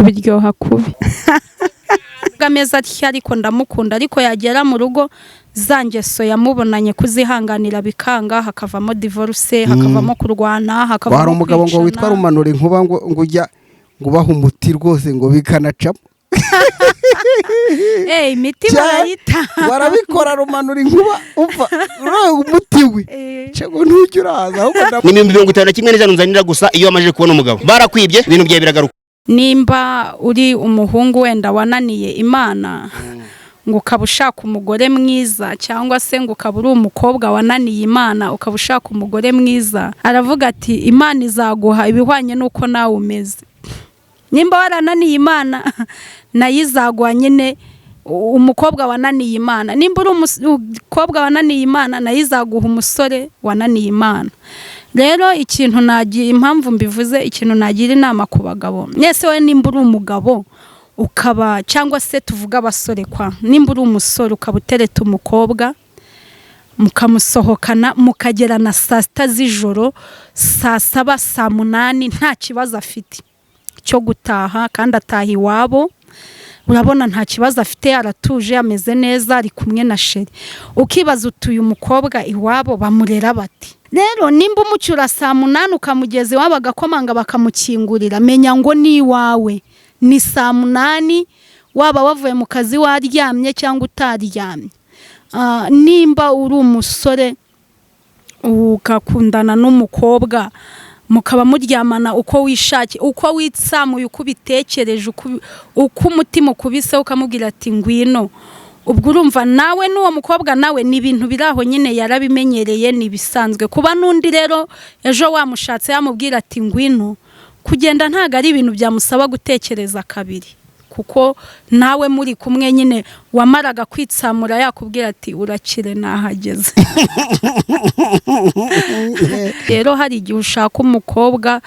biryoha kubi gameza ariko ndamukunda ariko yagera mu rugo zangeso yamubonanye kuzihanganira bikanga hakavamo divorce hakavamo kurwana hakavamo wari umugabo ngo witwa Rumanura Inkuba ngo ujya ngo baha umuti rwose ngo bikanacamo imiti barayita barabikora Rumanura Inkuba upfa umuti we cyo ntujya uraza ahubwo ni 51 n'ijana nzanira gusa iyo amaje kubona umugabo barakwibye ibintu bye biragaruka. Nimba uri umuhungu wenda wananiye Imana ngo ukabushaka umugore mwiza cyangwa se ngo ukabura umukobwa wananiye Imana ukabushaka umugore mwiza, aravuga ati Imana izaguha ibihwanye nuko nawe umeze. Nimba warananiye Imana nayizaguha nyine umukobwa wananiye Imana. Nimba uri umukobwa wananiye Imana nayizaguha umusore wananiye Imana. Rero ikintu nagira impamvu mbivuze ikintu nagira inama ku bagabo. Mwese we nimba uri umugabo ukaba cyangwa se tuvuga abasore kwa nimba uri umusore ukabutereta umukobwa mukamusohokana mukagerana saa 6 z'ijoro saa 7 saa 8 nta kibazo afite cyo gutaha kandi ataha iwabo, urabona nta kibazo afite aratuje ameze neza ari kumwe na sheri, ukibaza utuye umukobwa iwabo bamurera bati. Rero nimba umucyura saa 8 ukamugeze iwabo agakomanga bakamukingurira menya ngo ni iwawe ni saa 8 waba wavuye mu kazi waryamye cyangwa utaryamye. Nimba uri umusore ukakundana n'umukobwa mukaba muryamana uko wishaki uko witsamuye uko bitekereje uko umutima ukubise ukamubwira ati ngwino, ubwo urumva nawe n'uwo mukobwa nawe ni ibintu biraho nyine yarabimenyereye ni bisanzwe. Kuba nundi rero ejo wamushatse yamubwira ati ngwino, kugenda ntago ari ibintu byamusaba gutekereza kabiri kuko nawe muri kumwe nyine wamaraga kwitsamura yakubwira ati urakire nahageze. Rero hari igihe ushaka umukobwa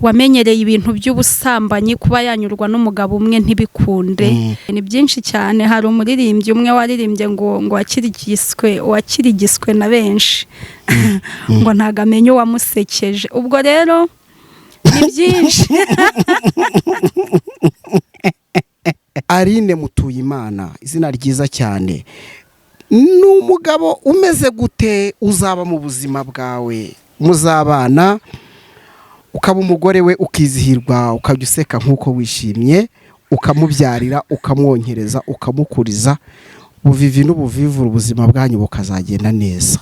wamenyereye ibintu by'ubusambanyi kuba yanyurwa n'umugabo umwe ntibikunde. Ni byinshi cyane, hari umuririmbyi umwe waririmbye ngo wakirigiswe na benshi ngo ntagamenye wamusekeje. Ubwo rero ni byinshi. Aline Mutuyimana, izina ryiza cyane. N'umugabo umeze gute uzaba mu buzima bwawe? Muzabana ukaba umugore we ukizihirwa ukajya useka nkuko wishimye, ukamubyarira ukamwonkereza ukamukuriza, buvivi n'ubuvivura ubuzima bwanyu bukazagenda neza.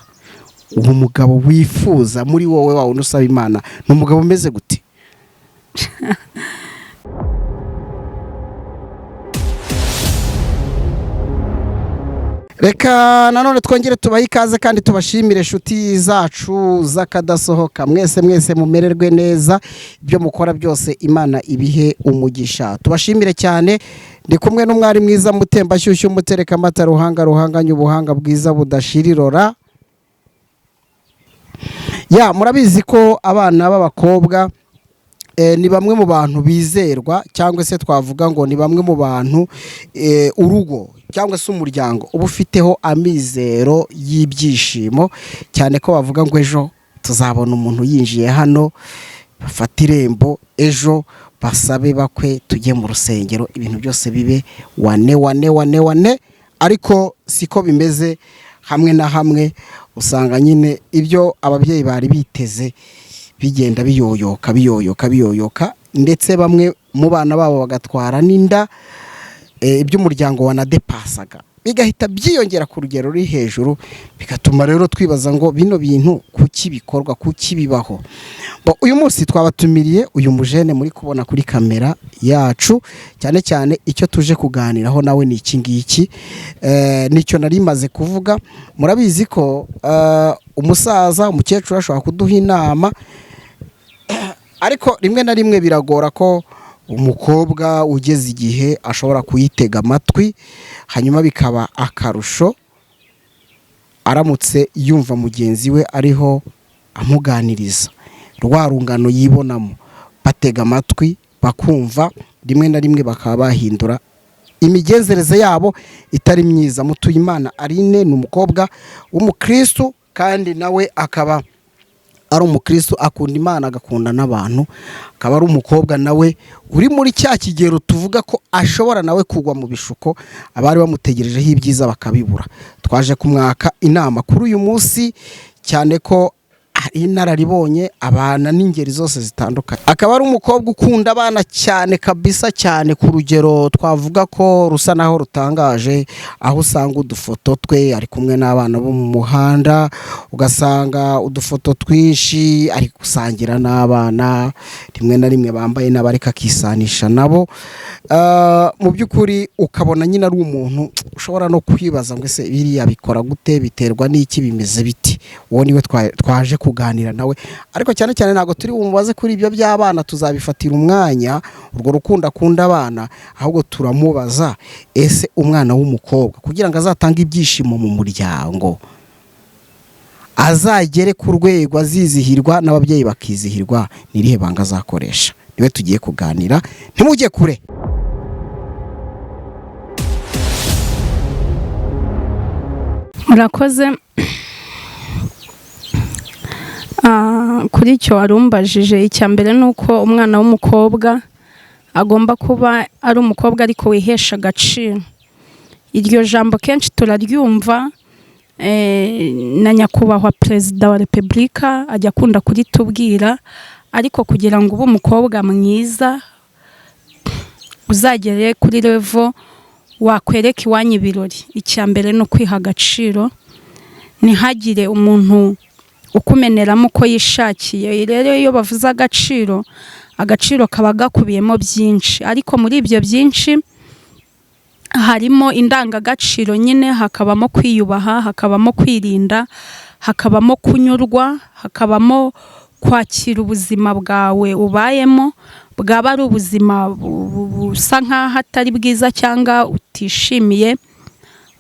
Uwo mugabo wifuza muri wowe wawe unusaba Imana n'umugabo umeze gute? Reka nanone twongere tubahe ikaze kandi tubashimire inshuti zacu zakadasohoka. Mwese mumererwe neza, ibyo mukora byose Imana ibihe umugisha. Tubashimire cyane. Ndi kumwe n'umwari mwiza mutemba shyushyu mutereka amata ruhanganye ubuhanga bwiza budashirirora. Murabizi ko abana b'abakobwa ni bamwe mu bantu bizerwa cyangwa se twavuga ngo ni bamwe mu bantu urugo cyangwa se umuryango uba ufiteho amizero y'ibyishimo, cyane ko bavuga ngo ejo tuzabona umuntu yinjiye hano bafata irembo, ejo basabe bakwe tujye mu rusengero, ibintu byose bibe wane. Ariko siko bimeze. Hamwe na hamwe usanga nyine ibyo ababyeyi bari biteze bigenda biyoyoka ndetse bamwe mu bana babo bagatwara n'inda, iby'umuryango wanadepasaga bigahita byiyongera ku rugero ruri hejuru, bigatuma rero twibaza ngo bino bintu kuki bikorwa, kuki bibaho. Uyu munsi twabatumiriye uyu mujene muri kubona kuri kamera yacu, cyane cyane icyo tuje kuganiraho nawe ni iki ngiki, nicyo nari maze kuvuga. Murabizi ko umusaza umukecuru ashobora kuduha inama, ariko rimwe na rimwe biragora ko umukobwa ugeze igihe ashobora kuyitega amatwi, hanyuma bikaba akarusho aramutse yumva mugenzi we ariho amuganiriza, rwa rungano yibonamo, batega amatwi bakumva, rimwe na rimwe bakaba bahindura imigenzereze yabo itari myiza. Mutuyimana Aline ni umukobwa w'umukristo kandi nawe akaba ari umukristo akunda Imana agakunda n'abantu, akaba ari umukobwa nawe uri muri cya kigero tuvuga ko ashobora nawe kugwa mu bishuko abari bamutegerejeho ibyiza bakabibura. Twaje kumwaka inama kuri uyu munsi cyane ko ari inararibonye abana n'ingeri zose zitandukanye. Akaba ari umukobwa ukunda abana cyane kabisa, cyane ku rugero twavuga ko rusa naho rutangaje, aho usanga udufoto twe ari kumwe n'abana bo mu muhanda, ugasanga udufoto twinshi ari gusangira n'abana, rimwe na rimwe bambaye n'abareka akisanisha nabo. Mu by'ukuri ukabona nyine ari umuntu ushobora no kwibaza ngo ese biriya bikora gute, biterwa n'iki, bimeze biti. Uwo niwe twaje kuganira nawe, ariko cyane cyane ntabwo turi bumubaze kuri ibyo by'abana, tuzabifatira umwanya urwo rukundo akunda abana, ahubwo turamubaza ese umwana w'umukobwa kugira ngo azatange ibyishimo mu muryango, azagere ku rwego azizihirwa n'ababyeyi bakizihirwa, n'irihe banga azakoresha? Niwe tugiye kuganira, ntimujye kure. Murakoze. Kuri icyo warumbajije, icya mbere ni uko umwana w'umukobwa agomba kuba ari umukobwa ariko wihesha agaciro. Iryo jambo kenshi turaryumva, na nyakubahwa perezida wa repubulika ajya akunda kuritubwira, ariko kugira ngo ube umukobwa mwiza uzagere kuri level wakwereka iwanyu ibirori, icya mbere no kwiha agaciro, ntihagire umuntu ukumeneramo uko yishakiye. Rero iyo bavuze agaciro, agaciro kaba gakubiyemo byinshi, ariko muri ibyo byinshi harimo indangagaciro nyine, hakabamo kwiyubaha, hakabamo kwirinda, hakabamo kunyurwa, hakabamo kwakira ubuzima bwawe ubayemo, bwaba ari ubuzima busa nk'aho atari bwiza cyangwa utishimiye,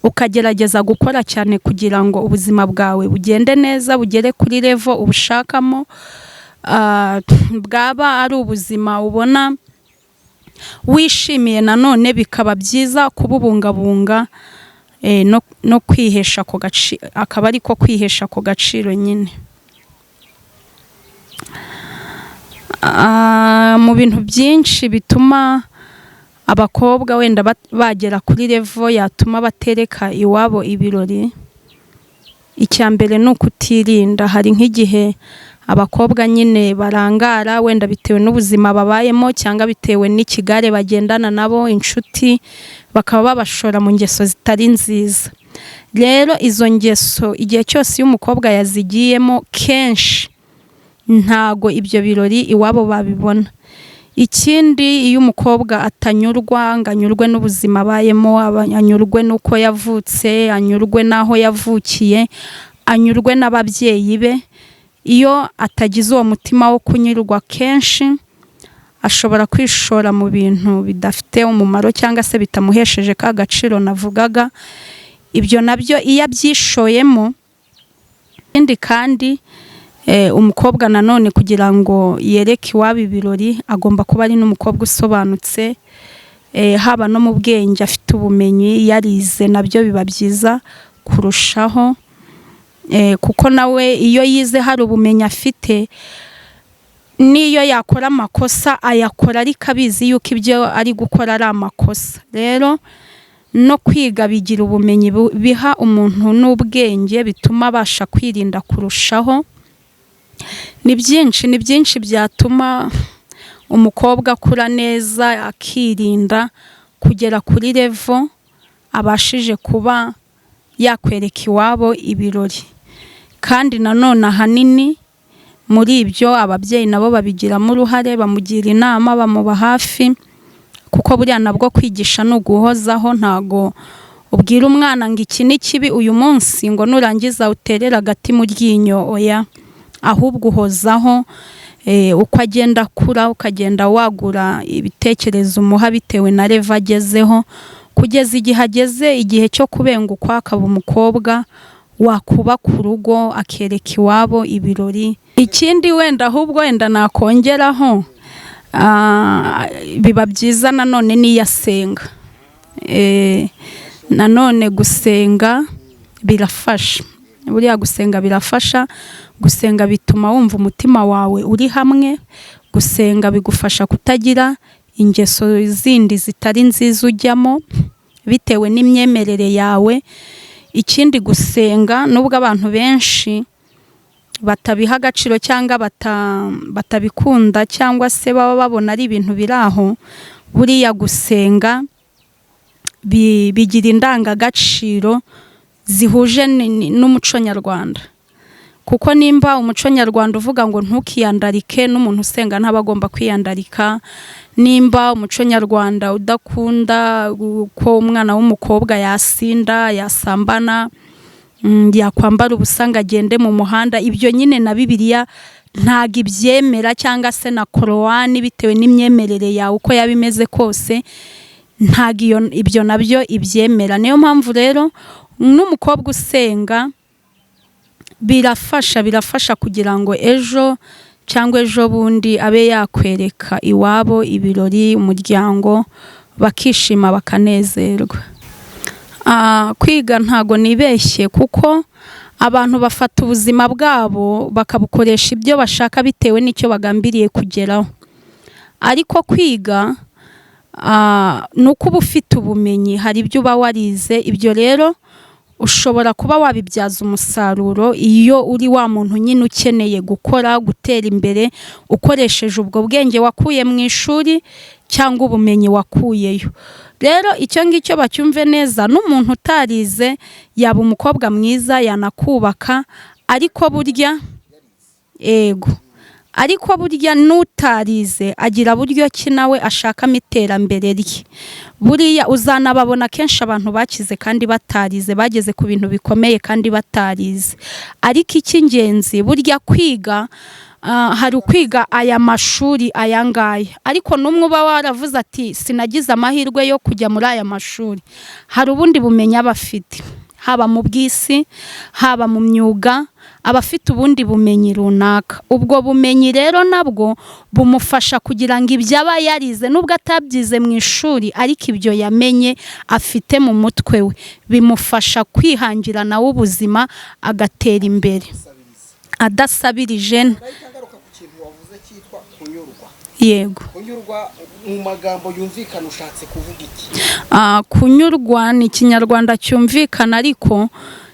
ukagerageza gukora cyane kugira ngo ubuzima bwawe bugende neza, bugere kuri level ubushakamo. Bwaba ari ubuzima ubona wishimiye, nanone bikaba byiza kububungabunga, no kwihesha ako gaciro, akaba ari ko kwihesha ako gaciro nyine. Mu bintu byinshi bituma abakobwa wenda bagera kuri level yatuma batereka iwabo ibirori, icya mbere ni ukutirinda. Hari nk'igihe abakobwa nyine barangara, wenda bitewe n'ubuzima babayemo cyangwa bitewe n'ikigare bagendana nabo, inshuti, bakaba babashora mu ngeso zitari nziza. Rero izo ngeso igihe cyose iyo umukobwa yazigiyemo, kenshi ntago ibyo birori iwabo babibona. Ikindi, iyo umukobwa atanyurwa, ngo anyurwe n'ubuzima abayemo, anyurwe n'uko yavutse, anyurwe n'aho yavukiye, anyurwe n'ababyeyi be, iyo atagize uwo mutima wo kunyurwa, kenshi ashobora kwishora mu bintu bidafite umumaro cyangwa se bitamuhesheje ka gaciro navugaga. Ibyo nabyo iyo abyishoyemo. Ikindi kandi, umukobwa nanone kugira ngo yereke iwabo ibirori, agomba kuba ari n'umukobwa usobanutse, haba no mu bwenge, afite ubumenyi, yarize, nabyo biba byiza kurushaho, kuko nawe iyo yize hari ubumenyi afite, n'iyo yakora amakosa ayakora ariko abizi yuko ibyo ari gukora ari amakosa. Rero no kwiga bigira ubumenyi biha umuntu n'ubwenge, bituma abasha kwirinda kurushaho. Ni byinshi byatuma umukobwa akura neza, akirinda kugera kuri level abashije kuba yakwereka iwabo ibirori. Kandi nanone ahanini muri ibyo ababyeyi nabo babigiramo uruhare, bamugira inama, bamuba hafi, kuko buriya nabwo kwigisha no guhozaho. Ntago ubwira umwana ngo iki ni kibi uyu munsi, ngo nurangiza uterera agati mu ryinyo, oya, ahubwo uhozaho, uko agenda akura, ukagenda wagura ibitekerezo umuha bitewe na level agezeho, kugeza igihe ageze igihe cyo kubengukwa, akaba umukobwa wakubaka urugo, akereka iwabo ibirori. Ikindi wenda ahubwo wenda nakongeraho, biba byiza nanone n'iyo asenga. Nanone gusenga birafasha. buriya gusenga birafasha. Gusenga bituma wumva umutima wawe uri hamwe. Gusenga bigufasha kutagira ingeso zindi zitari nziza ujyamo bitewe n'imyemerere yawe. Ikindi gusenga nubwo abantu benshi batabiha agaciro cyangwa batabikunda cyangwa se baba babona ari ibintu biraho, buriya gusenga bigira indangagaciro zihuje n'umuco nyarwanda. Kuko nimba umuco nyarwanda uvuga ngo ntukiyandarike, n'umuntu usenga ntaba agomba kwiyandarika. Nimba umuco nyarwanda udakunda ko umwana w'umukobwa yasinda, yasambana, yakwambara ubusa ngo agende mu muhanda, ibyo nyine na Bibiliya ntago ibyemera, cyangwa se na Korowani bitewe n'imyemerere yawe uko yaba imeze kose ntago ibyo nabyo ibyemera. Niyo mpamvu rero n'umukobwa usenga birafasha kugira ngo ejo cyangwa ejo bundi abe yakwereka iwabo ibirori, umuryango, bakishima bakanezerwa. Kwiga ntago nibeshye, kuko abantu bafata ubuzima bwabo bakabukoresha ibyo bashaka bitewe n'icyo bagambiriye kugeraho. Ariko kwiga ni uko uba ufite ubumenyi, hari ibyo uba warize. Ibyo rero ushobora kuba wabibyaza umusaruro iyo uri wa muntu nyine ukeneye gutera imbere ukoresheje ubwo bwenge wakuye mu ishuri cyangwa ubumenyi wakuyeyo. Rero icyo ngicyo bacyumve neza, n'umuntu utarize yaba umukobwa mwiza yanakubaka, ariko burya n'utarize agira buryo ki nawe ashakamo iterambere rye. Buriya uzanababona kenshi abantu bakize kandi batarize, bageze ku bintu bikomeye kandi batarize. Ariko icy'ingenzi burya kwiga, hari ukwiga aya mashuri aya ngaya, ariko n'umwe uba waravuze ati sinagize amahirwe yo kujya muri aya mashuri, hari ubundi bumenyi aba afite, haba mu bw'isi, haba mu myuga, abafite ubundi bumenyi runaka. Ubwo bumenyi rero nabwo bumufasha kugira ngo ibyo aba yarize nubwo atabyize mu ishuri, ariko ibyo yamenye afite mu mutwe we bimufasha kwihangira nawe ubuzima, agatera imbere adasabirije. Yego. Kunyurwa mu magambo yumvikana ushatse kuvuga iki? Kunyurwa ni ikinyarwanda cyumvikana, ariko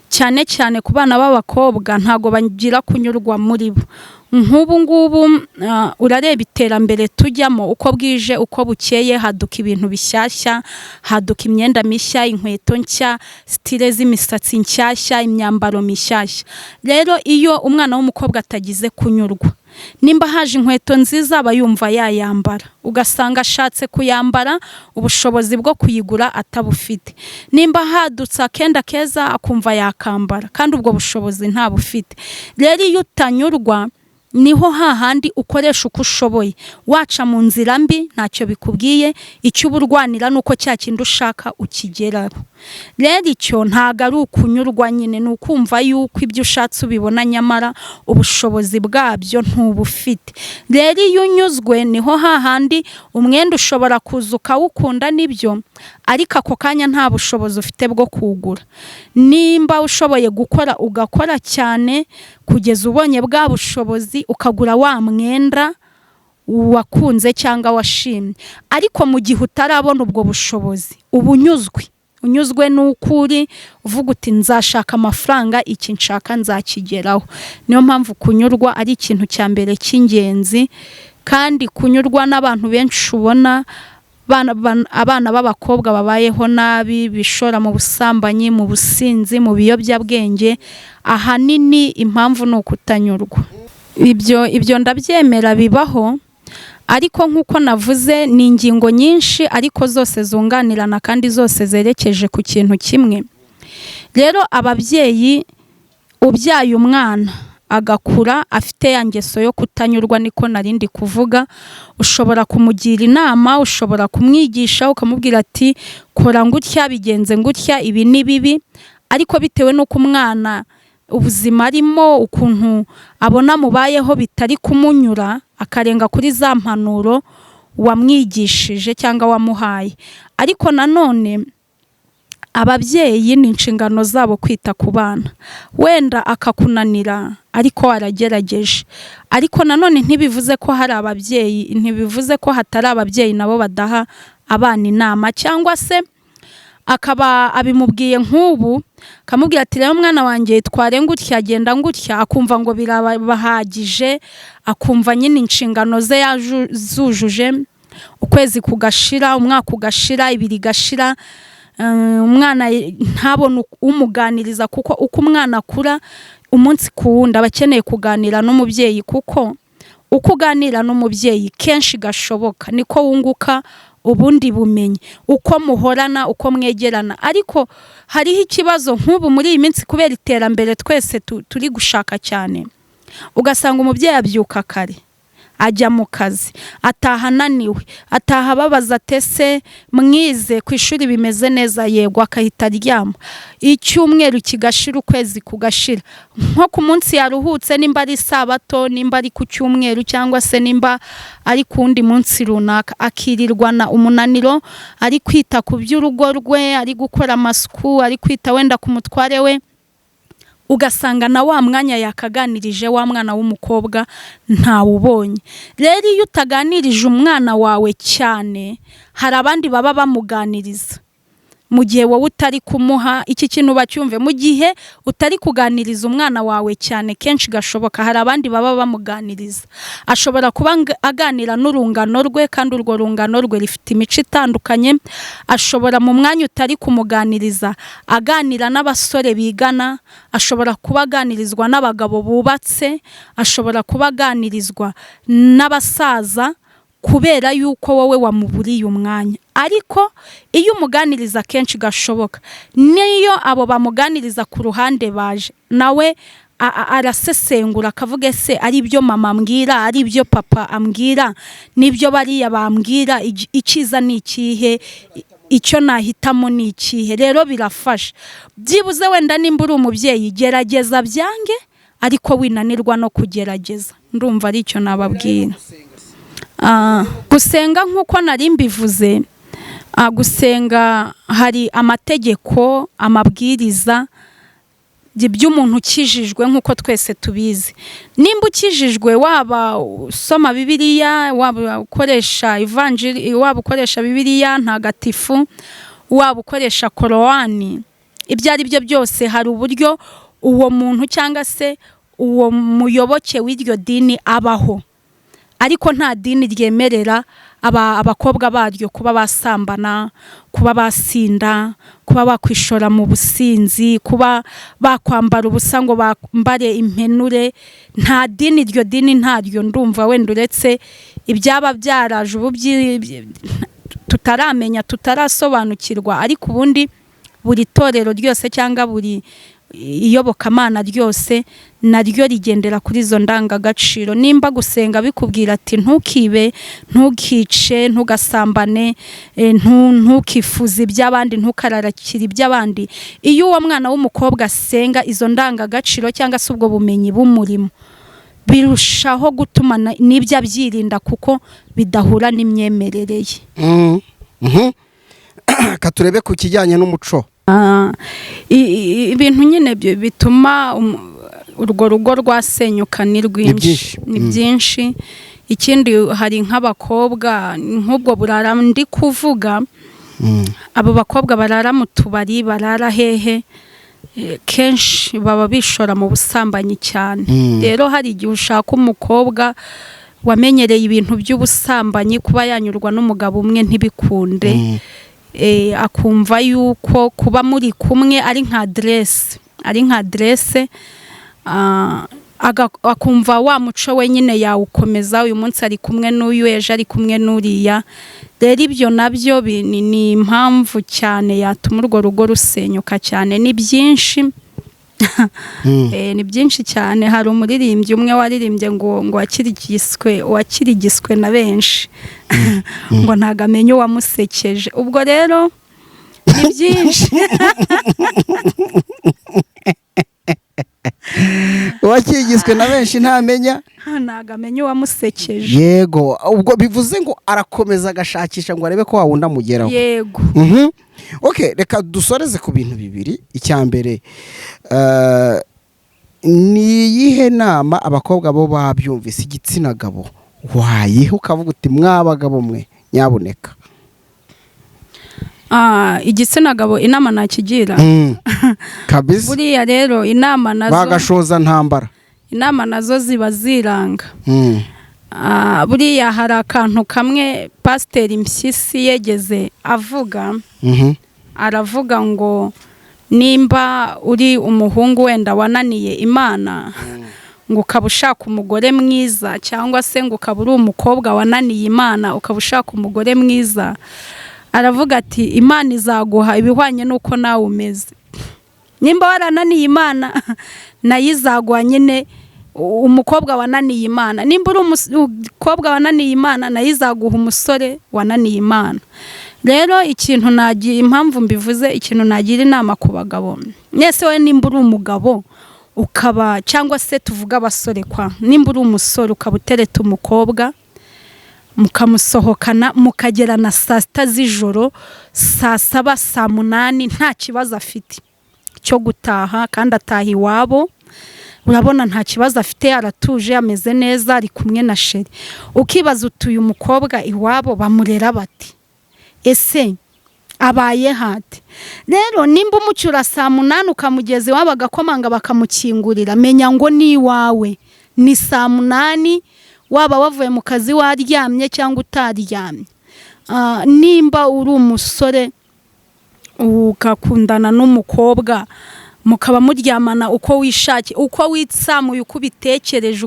cyane cyane ku bana b'abakobwa ntago bagira kunyurwa muri bo. Nk'ubu ngubu urareba iterambere tujyamo, uko bwije uko bukeye haduka ibintu bishyashya, haduka imyenda mishya, inkweto nshya, style z'imisatsi nshyashya, imyambaro mishyashya. Rero iyo umwana w'umukobwa atagize kunyurwa, nimba haje inkweto nziza aba yumva yayambara, ugasanga ashatse kuyambara ubushobozi bwo kuyigura atabufite. Nimba hadutse akenda keza akumva yakambara, kandi ubwo bushobozi ntabufite. Rero iyo utanyurwa niho hahandi ukoresha uko ushoboye, waca mu nzira mbi ntacyo bikubwiye, icyo uburwanira nuko cya kindi ushaka ukigeraho. Rero icyo ntago ari ukunyurwa nyine, ni ukumva yuko ibyo ushatse ubibona nyamara ubushobozi bwabyo ntubufite. Rero iyo unyuzwe niho hahandi umwenda ushobora kuza ukawukunda nibyo, ariko ako kanya nta bushobozi ufite bwo kuwugura. Nimba ushoboye gukora ugakora cyane kugeza ubonye bwa bushobozi, ukagura wa mwenda wakunze cyangwa washimye. Ariko mu gihe utarabona ubwo bushobozi uba unyuzwe n'ukuri uvuga uti nzashaka amafaranga, iki nshaka nzakigeraho. Niyo mpamvu kunyurwa ari ikintu cya mbere cy'ingenzi. Kandi kunyurwa n'abantu benshi ubona abana b'abakobwa babayeho nabi, bishora mu busambanyi, mu businzi, mu biyobyabwenge, ahanini impamvu ni ukutanyurwa. Ibyo ndabyemera bibaho, ariko nk'uko navuze ni ingingo nyinshi, ariko zose zunganirana kandi zose zerekeje ku kintu kimwe. Rero ababyeyi, ubyaye umwana agakura afite ya ngeso yo kutanyurwa, niko narindi kuvuga, ushobora kumugira inama, ushobora kumwigisha ukamubwira ati kora ngutya, bigenze ngutya, ibi ni bibi. Ariko bitewe n'uko umwana ubuzima arimo, ukuntu abona mubayeho bitari kumunyura, akarenga kuri za mpanuro wamwigishije cyangwa wamuhaye. Ariko nanone ababyeyi ni inshingano zabo kwita ku bana, wenda akakunanira ariko waragerageje, ariko nanone ntibivuze ko hari ababyeyi, ntibivuze ko hatari ababyeyi nabo badaha abana inama, cyangwa se akaba abimubwiye nk'ubu akamubwira ati rero mwana wanjye tware ngutya genda ngutya, akumva ngo birabahagije, akumva nyine inshingano ze yazujuje, ukwezi kugashira, umwaka ugashira, ibiri gashira, umwana ntabone umuganiriza, kuko uko umwana akura umunsi ku wundi aba akeneye kuganira n'umubyeyi, kuko uko uganira n'umubyeyi kenshi gashoboka niko wunguka ubundi bumenyi, uko muhorana, uko mwegerana. Ariko hariho ikibazo nk'ubu muri iyi minsi kubera iterambere twese turi gushaka cyane, ugasanga umubyeyi abyuka kare ajya mu kazi, ataha ananiwe, ataha ababaza atese mwize ku ishuri bimeze neza, yego, akahita aryama, icyumweru kigashira, ukwezi kugashira, nko ku munsi yaruhutse, nimba ari Sabato, nimba ari ku cyumweru, cyangwa se nimba ari kundi munsi runaka, akirirwana umunaniro, ari kwita ku by'urugo rwe, ari gukora amasuku, ari kwita wenda ku mutware we, ugasanga na wa mwanya yakaganirije wa mwana w'umukobwa ntawubonye. Rero iyo utaganirije umwana wawe cyane, hari abandi baba bamuganiriza mu gihe wowe utari kumuha iki kintu, bacyumve, mu gihe utari kuganiriza umwana wawe cyane kenshi gashoboka, hari abandi baba bamuganiriza. Ashobora kuba aganira n'urungano rwe, kandi urwo rungano rwe rifite imico itandukanye. Ashobora mu mwanya utari kumuganiriza aganira n'abasore bigana, ashobora kuba aganirizwa n'abagabo bubatse, ashobora kuba aganirizwa n'abasaza, kubera yuko wowe wamuburiye umwanya. Ariko iyo umuganiriza kenshi gashoboka, niyo abo bamuganiriza ku ruhande baje, nawe arasesengura akavuga ese ari byo mama ambwira, ari byo papa ambwira, nibyo bariya bambwira, icyiza ni ikihe, icyo nahitamo ni ikihe. Rero birafasha, byibuze wenda nimba uri umubyeyi, gerageza byange, ariko winanirwa no kugerageza. Ndumva ari icyo nababwira. Gusenga nk'uko nari mbivuze, gusenga hari amategeko, amabwiriza by'umuntu ukijijwe nk'uko twese tubizi. Nimba ukijijwe, waba usoma Bibiliya, waba ukoresha Evanjiri, waba ukoresha Bibiliya ntagatifu, waba ukoresha Korowani, ibyo ari byo byose hari uburyo uwo muntu cyangwa se uwo muyoboke w'iryo dini abaho. Ariko nta dini ryemerera abakobwa baryo kuba basambana, kuba basinda, kuba bakwishora mu businzi, kuba bakwambara ubusa ngo bambare impenure. Nta dini, iryo dini ntaryo ndumva, wenda uretse ibyaba byaraje ubu tutaramenya, tutarasobanukirwa. Ariko ubundi buri torero ryose cyangwa buri iyobokamana ryose naryo rigendera kuri izo ndangagaciro. Nimba gusenga bikubwira ati ntukibe, ntukice, ntugasambane, ntukifuze iby'abandi, ntukararakire iby'abandi, iyo uwo mwana w'umukobwa asenga izo ndangagaciro cyangwa se ubwo bumenyi bumurimo, birushaho gutuma n'ibyo abyirinda, kuko bidahura n'imyemerere ye. Katurebe ku kijyanye n'umuco. Ibintu nyine bituma urwo rugo rwasenyuka ni rwinshi, ni byinshi. Ikindi, hari nk'abakobwa nk'ubwo burara ndi kuvuga, abo bakobwa barara mu tubari, barara hehe, kenshi baba bishora mu busambanyi cyane. Rero hari igihe ushaka umukobwa wamenyereye ibintu by'ubusambanyi, kuba yanyurwa n'umugabo umwe ntibikunde, akumva yuko kuba muri kumwe ari nka adresse, akumva wa muco we nyine yawukomeza, uyu munsi ari kumwe n'uyu, ejo ari kumwe n'uriya. Rero ibyo nabyo ni impamvu cyane yatuma urwo rugo rusenyuka cyane. Ni byinshi ni byinshi cyane. Hari umuririmbyi umwe waririmbye ngo wakirigiswe na benshi ngo ntago amenye uwamusekeje. Ubwo rero ni byinshi. uwakigizwe na benshi ntamenya ntago amenya uwamusekeje. yego, ubwo bivuze ngo arakomeza agashakisha ngo arebe ko wawundi amugeraho. yego. Okay, reka dusoreze ku bintu bibiri. icya mbere ni iyihe nama abakobwa bo babyumvise igitsina gabo wayiha ukavuga uti mwabagabo mwe nyabuneka? igitsina gabo inama nakigira kabisa. buriya rero inama nazo bagashoza ntambara, inama nazo ziba ziranga. buriya hari akantu kamwe Pasiteri Mpyisi yegeze avuga, aravuga ngo nimba uri umuhungu wenda wananiye Imana ngo ukaba ushaka umugore mwiza, cyangwa se ngo ukaba uri umukobwa wananiye Imana ukaba ushaka umugore mwiza, aravuga ati Imana izaguha ibihwanye n'uko nawe umeze. nimba warananiye Imana nayo izaguha nyine umukobwa wananiye Imana. nimba uri umukobwa wananiye Imana nayo izaguha umusore wananiye Imana. rero ikintu nagira, impamvu mbivuze, ikintu nagira inama ku bagabo, mwese we nimba uri umugabo ukaba, cyangwa se tuvuga abasore nimba uri umusore ukaba utereta umukobwa mukamusohokana mukagera na saa sita z'ijoro, saa saba, saa munani, nta kibazo afite cyo gutaha, kandi ataha iwabo, urabona nta kibazo afite, aratuje, ameze neza, ari kumwe na sheri. ukibaza utuye umukobwa iwabo bamurera bati, ese abaye hate? rero nimba umucyura saa munani ukamugeza iwabo agakomanga bakamukingurira, menya ngo ni iwawe, ni saa munani, waba wavuye mu kazi waryamye cyangwa utaryamye. nimba uri umusore ukakundana n'umukobwa mukaba muryamana uko wishakiye, uko witsamuye, uko ubitekereje,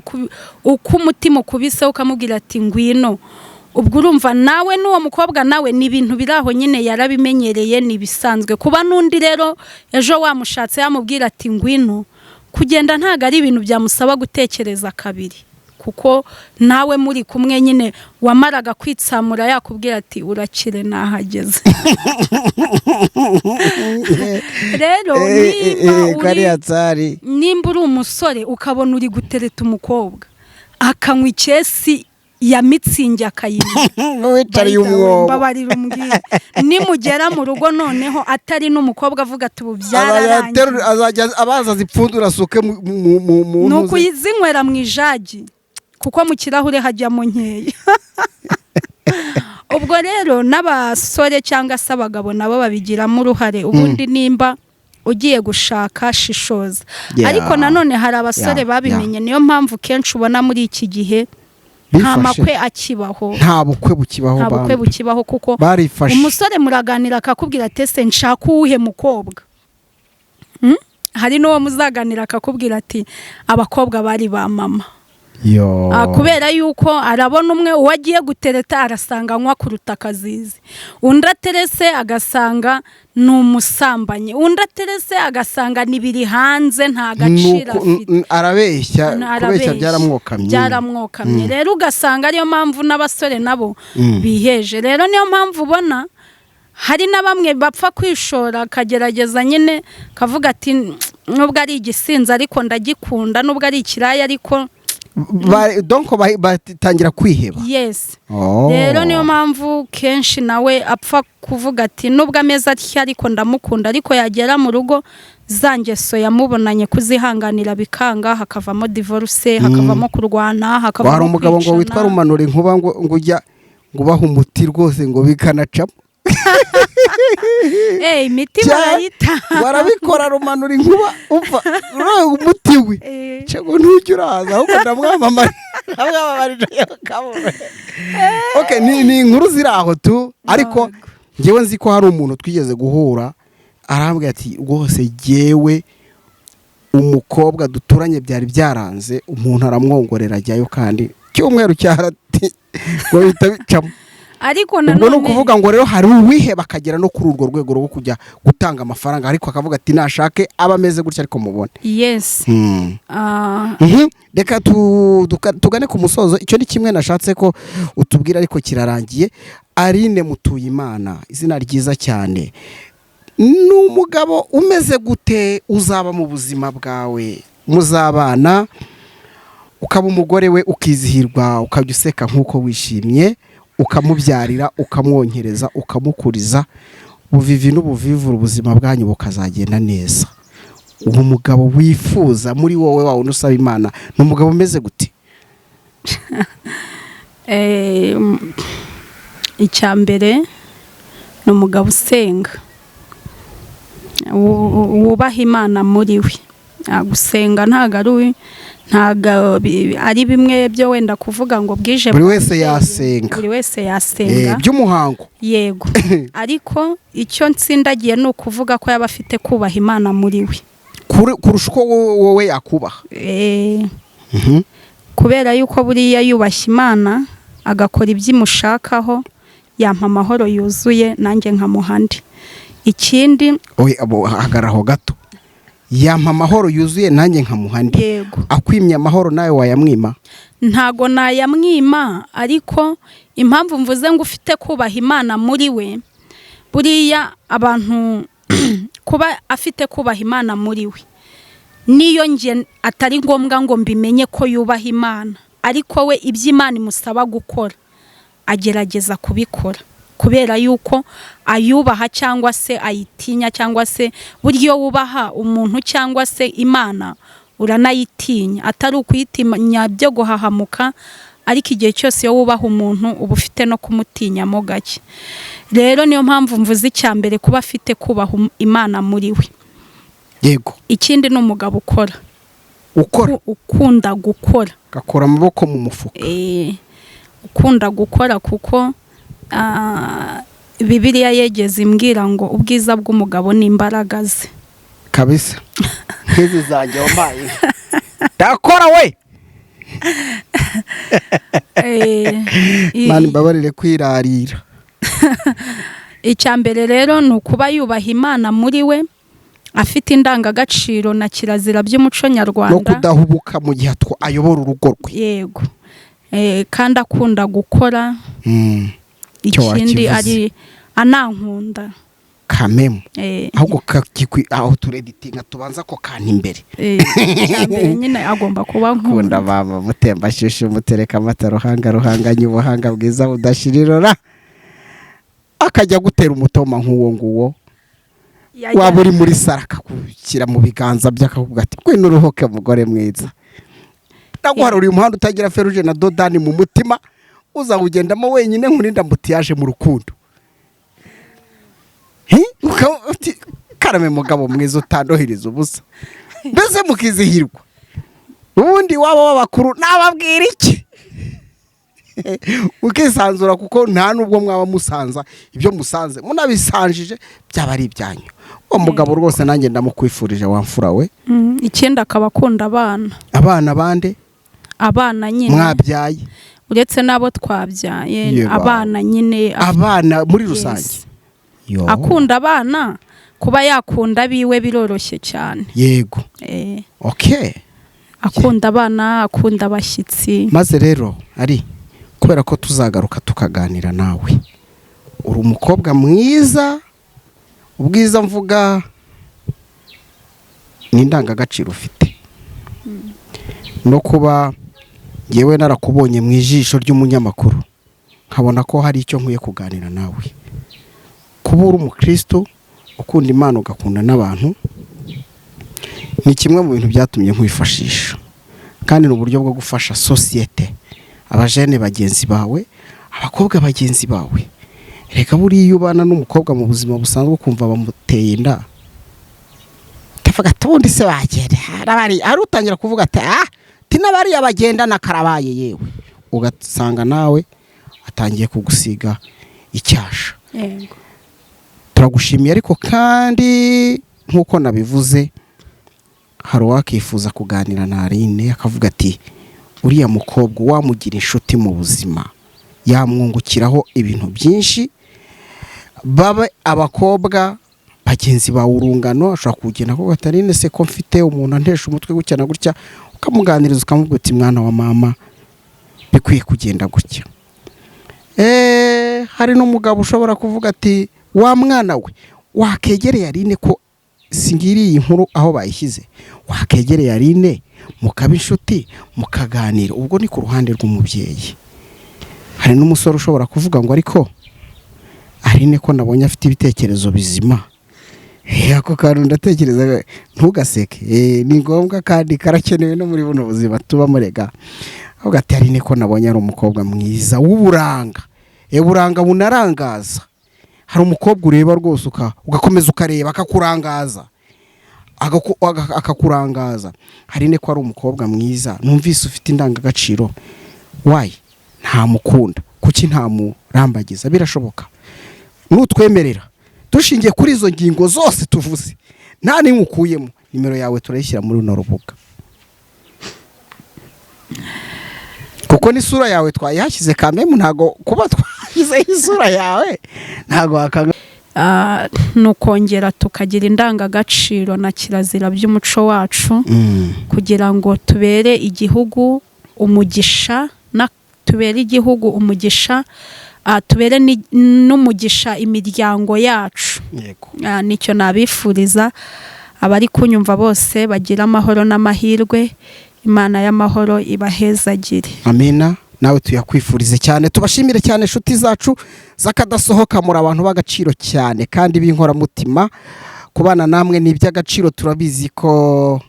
uko umutima ukubise, ukamubwira ati ngwino, ubwo urumva nawe n'uwo mukobwa nawe ni ibintu biraho nyine yarabimenyereye, ni bisanzwe. kuba n'undi rero ejo wamushatse yamubwira ati ngwino, kugenda ntago ari ibintu byamusaba gutekereza kabiri, kuko nawe muri kumwe nyine wamaraga kwitsamura yakubwira ati urakire nahageze. rero nimba uri umusore ukabona uri gutereta umukobwa akanywa icyesi ya mitsingi akayinywa, wicariye umwobo, mbabarira umbwire, nimugera mu rugo noneho atari n'umukobwa avuga ati ubu byararangiye, azajya abaza zipfundura asuke mu ni ukuzinywera mu ijagi, kuko mu kirahure hajyamo nkeya. ubwo rero n'abasore cyangwa se abagabo nabo babigiramo uruhare. ubundi nimba ugiye gushaka shishoza. ariko nanone hari abasore babimenye, niyo mpamvu kenshi ubona muri iki gihe nta makwe akibaho, nta bukwe bukibaho, kuko umusore muraganira akakubwira ati ese nshaka uwuhe mukobwa. hari n'uwo muzaganira akakubwira ati abakobwa bari ba mama. kubera yuko arabona umwe uwo agiye gutereta arasanga anywa kuruta akazizi, undi aterese agasanga ni umusambanyi, undi aterese agasanga nibiri hanze nta gaciro afite, arabeshya, kubeshya byaramwokamye. rero ugasanga ariyo mpamvu n'abasore nabo biheje. rero niyo mpamvu ubona hari na bamwe bapfa kwishora, akagerageza nyine kavuga ati nubwo ari igisinzi ariko ndagikunda, nubwo ari ikiraya ariko donko batangira kwiheba. yes. rero niyo mpamvu kenshi nawe apfa kuvuga ati nubwo ameze atya ariko ndamukunda, ariko yagera mu rugo za ngeso yamubonanye kuzihanganira bikanga, hakavamo divorce, hakavamo kurwana, hakavamo hari umugabo ngo witwa Rumanura Inkuba ngo ujya ngo baha umuti rwose ngo bikanacamo. imiti barayita, barabikora. Rumanura Inkuba umva umuti we cyangwa ntujya uraza, ahubwo ndamwamamara. Okay, ni inkuru ziri aho tu, ariko njyewe nzi ko hari umuntu twigeze guhura arambwira ati rwose jyewe umukobwa duturanye byari byaranze, umuntu aramwongorera ajyayo, kandi cyumweru cyarati ngo bihita bicamo. ariko nanone ubwo nukuvuga ngo rero hari uwiheba akagera no kuri urwo rwego rwo kujya gutanga amafaranga, ariko akavuga ati nashake aba ameze gutya ariko mubone. yes. reka tugane ku musozo. icyo ni kimwe nashatse ko utubwira ariko kirarangiye. Aline Mutuyimana, izina ryiza cyane, ni umugabo umeze gute uzaba mu buzima bwawe muzabana ukaba umugore we ukizihirwa ukajya useka nk'uko wishimye ukamubyarira ukamwonkereza ukamukuriza buvivi n'ubuvivura ubuzima bwanyu bukazagenda neza. uwo mugabo wifuza muri wowe wawe unusaba Imana ni umugabo umeze gute? icya mbere ni umugabo usenga wubaha Imana muri we. Gusenga ntabwo ari bimwe byo wenda kuvuga ngo bwije buri wese yasenga, buri wese yasenga by'umuhango, yego ariko icyo nsindagiye ni ukuvuga ko yaba afite kubaha Imana muri we kurusha uko wowe yakubaha. Kubera yuko buriya yubashye Imana agakora ibyimushakaho yampa amahoro yuzuye nanjye nkamuhandi. Ikindi hagaraho gato, yampa amahoro yuzuye nanjye nkamuhandi. Yego. Akwimye amahoro nawe wayamwima? Ntago nayamwima, ariko impamvu mvuze ngo ufite kubaha Imana muri we, buriya abantu kuba afite kubaha Imana muri we niyo nge atari ngombwa ngo mbimenye ko yubaha Imana, ariko we iby'Imana imusaba gukora agerageza kubikora kubera yuko ayubaha cyangwa se ayitinya, cyangwa se buryo wubaha umuntu cyangwa se Imana uranayitinya, atari ukuyitinya byo guhahamuka, ariko igihe cyose iyo wubaha umuntu uba ufite no kumutinyamo gake. Rero niyo mpamvu mvuze icya mbere kuba afite kubaha Imana muri we. Yego. Ikindi ni umugabo ukora, ukunda gukora, gakora amaboko mu mufuka. Ukunda gukora kuko Bibiliya yegeze imbwira ngo ubwiza bw'umugabo ni imbaraga ze. Kabisa. Nk'izi zanjye wambaye ndakora we. Mani mbabarire kwirarira. Icya mbere rero ni ukuba yubaha Imana muri we, afite indangagaciro na kirazira by'umuco nyarwanda, no kudahubuka mu gihe ayobora urugo rwe. Yego. Kandi akunda gukora. Ikindi ari anankunda kamemu. Ahubwo aho tureditinga tubanza ko kantu imbere. Cyambere nyine agomba kuba nkunda baba mutemba shishu mutereka amata ruhanganye ubuhanga bwiza budashirirora, akajya gutera umutoma nk'uwo nguwo waba uri muri saraka kukira mu biganza by'akavuga ati kwino uruhoke mugore mwiza, ndaguharura uyu muhanda utagira feruje na dodani mu mutima, uzawugendamo wenyine nkurinda mbutiyaje mu rukundo. Karame mugabo mwiza utandohiriza ubusa, mbese mukizihirwa. Ubundi waba w'abakuru nababwira iki? Ukisanzura kuko nta nubwo mwaba musanza ibyo musanze munabisanjije byaba ari ibyanyu. Uwo mugabo rwose nanjye ndamukwifurije wamfura we. Ikindi akaba akunda abana bande? Abana nyine mwabyaye, uretse nabo twabyaye. Abana nyine, abana muri rusange. Akunda abana, kuba yakunda biwe biroroshye cyane. Yego. Okay. Akunda abana, akunda abashyitsi. Maze rero ari kubera ko tuzagaruka tukaganira nawe, uri umukobwa mwiza, ubwiza mvuga ni indangagaciro ufite, no kuba yewe narakubonye mu ijisho ry'umunyamakuru nkabona ko hari icyo nkwiye kuganira nawe. Kuba uri umukristo ukunda Imana ugakunda n'abantu ni kimwe mu bintu byatumye nkwifashisha, kandi ni uburyo bwo gufasha sosiyete, abajene bagenzi bawe, abakobwa bagenzi bawe. Reka buriya iyo ubana n'umukobwa mu buzima busanzwe ukumva bamuteye inda, utavuga ati ubundi se bagenda ari utangira kuvuga ati tinabariya bagenda na karabaye, yewe ugasanga nawe atangiye kugusiga icyasha. Yego. Turagushimiye, ariko kandi nk'uko nabivuze, hari uwakifuza kuganira na Aline akavuga ati uriya mukobwa wamugira inshuti mu buzima, yamwungukiraho ibintu byinshi. Babe abakobwa bagenzi bawe urungano, ashobora kugenda ko Aline se ko mfite umuntu antesha umutwe gutya na gutya, ukamuganiriza ukamubwira uti mwana wa mama bikwiye kugenda gutya. Hari n'umugabo ushobora kuvuga ati wa mwana we wakegereye Aline ko singiriye iyi nkuru aho bayishyize, wakegereye Aline mukaba inshuti mukaganira, ubwo ni ku ruhande rw'umubyeyi. Hari n'umusore ushobora kuvuga ngo ariko Aline ko nabonye afite ibitekerezo bizima, ako kantu ndatekereza ntugaseke, ni ngombwa kandi karakenewe no muri buno buzima tubamo rega. Avuga ati Aline ko nabonye ari umukobwa mwiza w'uburanga, buranga bunarangaza. Hari umukobwa ureba rwose ugakomeza ukareba akakurangaza, akakurangaza. Aline ko ari umukobwa mwiza, numvise ufite indangagaciro, wayi ntamukunda, kuki ntamurambagiza? Birashoboka, nutwemerera dushingiye kuri izo ngingo zose tuvuze, nta nimwe ukuyemo, nimero yawe turayishyira muri runo rubuga, kuko n'isura yawe twayihashyize kamemu, ntago kuba twashyizeho isura yawe ntago wakanga. Nukongera tukagira indangagaciro na kirazira by'umuco wacu, kugira ngo tubere igihugu umugisha, tubere igihugu umugisha, tubere n'umugisha imiryango yacu. Nicyo nabifuriza abari kunyumva bose, bagira amahoro n'amahirwe, Imana y'amahoro ibahezagire. Amina. Nawe tuyakwifurize cyane, tubashimire cyane inshuti zacu zakadasohoka, muri abantu b'agaciro cyane kandi b'inkoramutima. Kubana namwe ni iby'agaciro, turabizi ko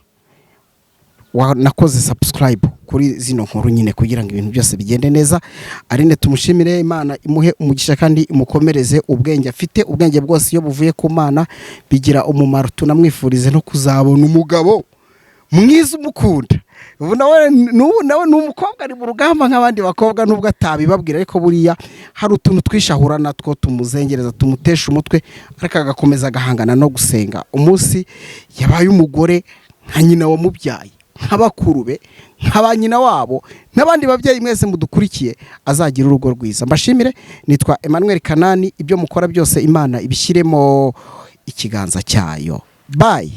wanakoze subscribe kuri zino nkuru nyine kugira ngo ibintu byose bigende neza. Aline tumushimire, Imana imuhe umugisha kandi imukomereze ubwenge afite. Ubwenge bwose iyo buvuye ku Mana bigira umumaro, tunamwifurize no kuzabona umugabo mwiza umukunda. Nawe ni umukobwa ari mu rugamba nk'abandi bakobwa, nubwo atabibabwira, ariko buriya hari utuntu twishahura natwo tumuzengereza, tumutesha umutwe, ariko agakomeza agahangana no gusenga. Umunsi yabaye umugore nka nyina wamubyaye, nk'abakuru be, nk'aba nyina wabo, n'abandi babyeyi mwese mudukurikiye, azagira urugo rwiza. Mbashimire, nitwa Emmanuel Kanani, ibyo mukora byose Imana ibishyiremo ikiganza cyayo. Bye.